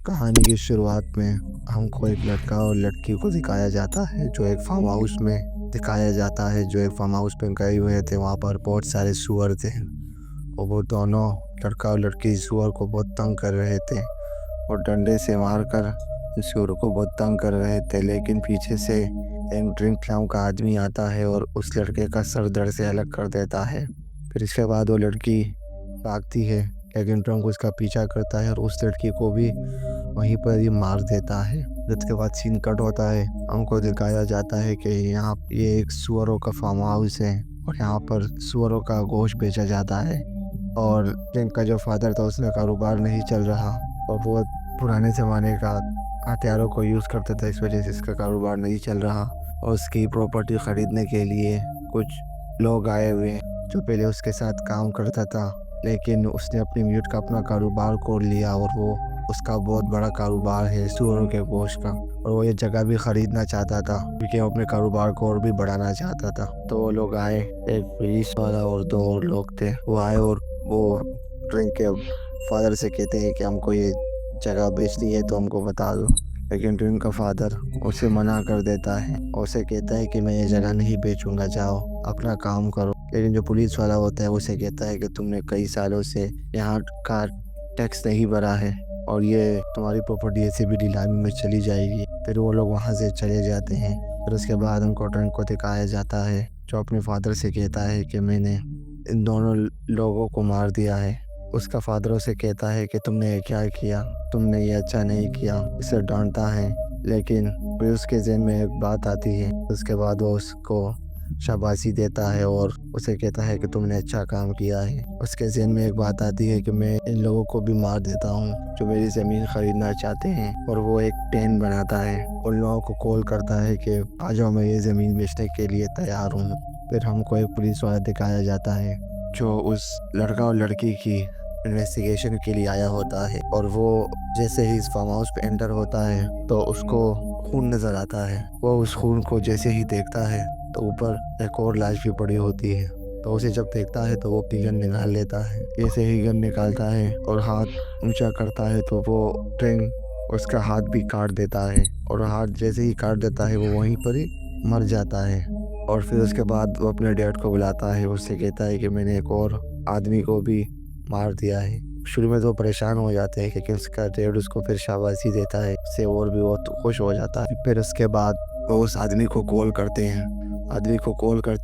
कहानी की शुरुआत में हमको एक लड़का और लड़की को दिखाया जाता है जो एक फार्म हाउस में दिखाया जाता है जो एक फार्म हाउस में गए हुए थे। वहाँ पर बहुत सारे सूअर थे और वो दोनों लड़का और लड़की सूअर को बहुत तंग कर रहे थे और डंडे से मारकर सूअर को बहुत तंग कर रहे थे। लेकिन पीछे से एक ड्रिंक नाम का आदमी आता है और उस लड़के का सर दर्द से अलग कर देता है। फिर इसके बाद वो लड़की भागती है लेकिन ड्रंक उसका पीछा करता है और उस लड़की को भी वहीं पर ही मार देता है। इसके बाद सीन कट होता है। हमको दिखाया जाता है कि यहाँ ये एक सूअरों का फार्म हाउस है और यहाँ पर सूअरों का गोश्त बेचा जाता है। और इनका जो फादर था उसका कारोबार नहीं चल रहा और वो पुराने ज़माने का हथियारों को यूज़ करता था, इस वजह से इसका कारोबार नहीं चल रहा। और उसकी प्रॉपर्टी ख़रीदने के लिए कुछ लोग आए हुए हैं जो पहले उसके साथ काम करता था, लेकिन उसने अपनी म्यूट का अपना कारोबार खोल लिया और वो उसका बहुत बड़ा कारोबार है सूअरों के गोश्त का। और वो ये जगह भी ख़रीदना चाहता था क्योंकि वो अपने कारोबार को और भी बढ़ाना चाहता था। तो वो लोग आए, एक पुलिस वाला और दो और लोग थे। वो आए और वो ड्रिंक के फादर से कहते हैं कि हमको ये जगह बेचनी है तो हमको बता दो। लेकिन ड्रिंक का फादर उसे मना कर देता है और उसे कहता है कि मैं ये जगह नहीं बेचूंगा, जाओ अपना काम करो। लेकिन जो पुलिस वाला होता है उसे कहता है कि तुमने कई सालों से यहाँ का टैक्स नहीं भरा है और ये तुम्हारी प्रॉपर्टी ऐसे भी नीलामी में चली जाएगी। फिर वो लोग वहाँ से चले जाते हैं। फिर उसके बाद उनको ड्रिंक को दिखाया जाता है जो अपने फादर से कहता है कि मैंने इन दोनों लोगों को मार दिया है। उसका फादर उसे कहता है कि तुमने ये क्या किया, तुमने ये अच्छा नहीं किया, उसे डांटता है। लेकिन फिर उसके ज़हन में एक बात आती है। उसके बाद वो उसको शाबाशी देता है और उसे कहता है कि तुमने अच्छा काम किया है। उसके ज़हन में एक बात आती है कि मैं इन लोगों को भी मार देता हूँ जो मेरी ज़मीन ख़रीदना चाहते हैं। और वो एक प्लान बनाता है, उन लोगों को कॉल करता है कि आ जाओ, मैं ये ज़मीन बेचने के लिए तैयार हूँ। फिर हमको एक पुलिस वाला दिखाया जाता है जो उस लड़का और लड़की की इन्वेस्टिगेशन के लिए आया होता है। और वो जैसे ही इस फार्म हाउस पे एंटर होता है तो उसको खून नज़र आता है। वो उस खून को जैसे ही देखता है तो ऊपर एक और लाश भी पड़ी होती है। तो उसे जब देखता है तो वो अपनी गन निकाल लेता है। जैसे ही गन निकालता है और हाथ ऊंचा करता है तो वो ट्रेन उसका हाथ भी काट देता है और हाथ जैसे ही काट देता है वो वहीं पर ही मर जाता है। और फिर उसके बाद वो अपने डैड को बुलाता है, उससे कहता है कि मैंने एक और आदमी को भी मार दिया है। शुरू में तो परेशान हो जाते हैं लेकिन उसका डैड उसको फिर शाबाशी देता है, उससे और भी बहुत खुश हो जाता है। फिर उसके बाद वो उस आदमी को कॉल करते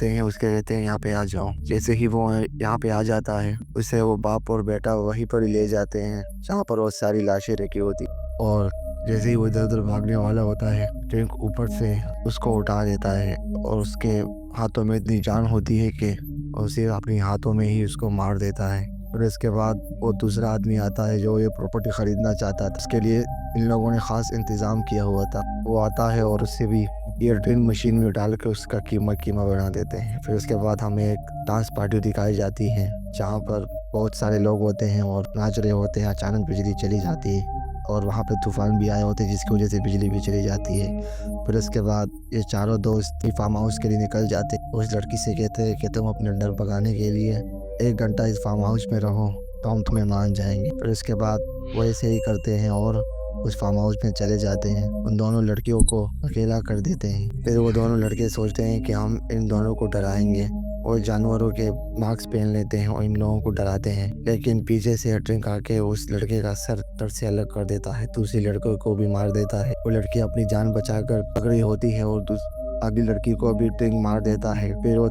हैं, उसके कहते हैं यहाँ पे आ जाओ। जैसे ही वो यहाँ पे आ जाता है उसे वो बाप और बेटा वहीं पर ही ले जाते हैं जहाँ पर बहुत सारी लाशें रखी होती। और जैसे ही वो इधर उधर भागने वाला होता है, ट्रक ऊपर से उसको उठा देता है और उसके हाथों में इतनी जान होती है कि उसे अपने हाथों में ही उसको मार देता है। फिर इसके बाद वो दूसरा आदमी आता है जो ये प्रॉपर्टी ख़रीदना चाहता था। उसके लिए इन लोगों ने ख़ास इंतज़ाम किया हुआ था। वो आता है और उससे भी ये ड्रिल मशीन में डाल के उसका कीमा बना देते हैं। फिर उसके बाद हमें एक डांस पार्टी दिखाई जाती है जहाँ पर बहुत सारे लोग होते हैं और नाच रहे होते हैं। अचानक बिजली चली जाती है और वहाँ पे तूफ़ान भी आए होते हैं जिसकी वजह से बिजली भी चली जाती है। फिर उसके बाद ये चारों दोस्त फार्म हाउस के लिए निकल जाते हैं। उस लड़की से कहते हैं कि तुम अपने डर भगाने के लिए 1 घंटा इस फार्म हाउस में रहो तो हम तुम्हें मान जाएंगे। फिर उसके बाद वो ऐसे ही करते हैं और उस फार्म हाउस में चले जाते हैं। उन दोनों लड़कियों को अकेला कर देते हैं। फिर वो दोनों लड़के सोचते हैं कि हम इन दोनों को डराएंगे और जानवरों के मास्क पहन लेते हैं और इन लोगों को डराते हैं। लेकिन पीछे से ड्रिंक आके उस लड़के का सर धड़ से अलग कर देता है, दूसरी लड़कों को भी मार देता है। वो लड़की अपनी जान बचाकर पकड़ी होती है और अगली लड़की को भी ड्रिंक मार देता है। फिर वो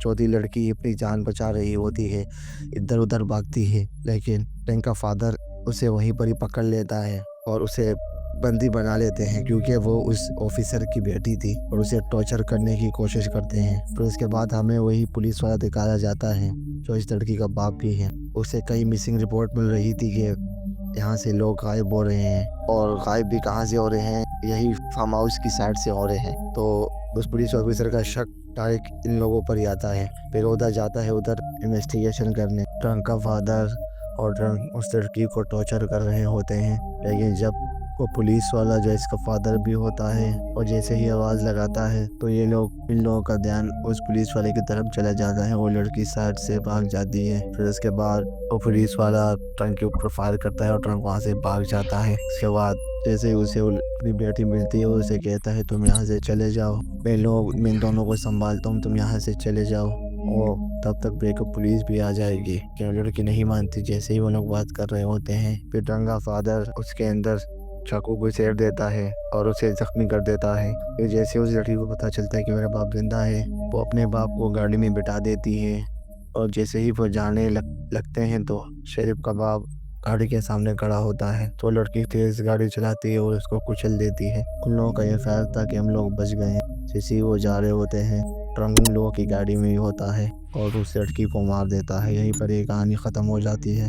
चौथी लड़की अपनी जान बचा रही होती है, इधर उधर भागती है, लेकिन ड्रिंक का फादर उसे वहीं पर ही पकड़ लेता है और उसे बंदी बना लेते हैं क्योंकि वो उस ऑफिसर की बेटी थी और उसे टॉर्चर करने की कोशिश करते हैं। फिर उसके बाद हमें वही पुलिस वाला दिखाया जाता है जो इस लड़की का बाप भी है। उसे कई मिसिंग रिपोर्ट मिल रही थी कि यहाँ से लोग गायब हो रहे हैं और गायब भी कहाँ से हो रहे हैं, यही फार्म हाउस की साइड से हो रहे हैं। तो उस पुलिस ऑफिसर का शक डायरेक्ट इन लोगों पर ही आता है। फिर उधर जाता है उधर इन्वेस्टिगेशन करने। ट्रंक का फादर और ट्रंक उस लड़की को टॉर्चर कर रहे होते हैं, लेकिन जब وہ پولیس والا جو اس کا فادر بھی ہوتا ہے، اور جیسے ہی آواز لگاتا ہے تو ان لوگوں کا دھیان اس پولیس والے کی طرف چلا جاتا ہے. وہ لڑکی سائڈ سے بھاگ جاتی ہے. پھر اس کے بعد وہ پولیس والا ٹرنک کے اوپر فائر کرتا ہے اور ٹرنک وہاں سے بھاگ جاتا ہے. اس کے بعد جیسے ہی اسے اپنی بیٹی ملتی ہے، وہ اسے کہتا ہے تم یہاں سے چلے جاؤ، میں ان دونوں کو سنبھالتا ہوں، تم یہاں سے چلے جاؤ. اور تب تک بیک اپ پولیس بھی آ جائے گی کہ لڑکی نہیں مانتی. جیسے ہی وہ لوگ بات کر رہے ہوتے ہیں، پھر ٹرنک کا فادر اس کے اندر چاقو گھسیٹ دیتا ہے اور اسے زخمی کر دیتا ہے. پھر جیسے اس لڑکی کو پتہ چلتا ہے کہ میرا باپ زندہ ہے، وہ اپنے باپ کو گاڑی میں بٹھا دیتی ہے. اور جیسے ہی وہ جانے لگتے ہیں تو شریف کا باپ گاڑی کے سامنے کھڑا ہوتا ہے. تو لڑکی تیز گاڑی چلاتی ہے اور اس کو کچل دیتی ہے. ان لوگوں کا یہ خیال تھا کہ ہم لوگ بچ گئے ہیں. جیسے ہی وہ جا رہے ہوتے ہیں، ٹرنک ان لوگوں کی گاڑی میں ہی ہوتا ہے اور اس لڑکی کو مار دیتا ہے. یہیں پر یہ کہانی ختم ہو جاتی ہے.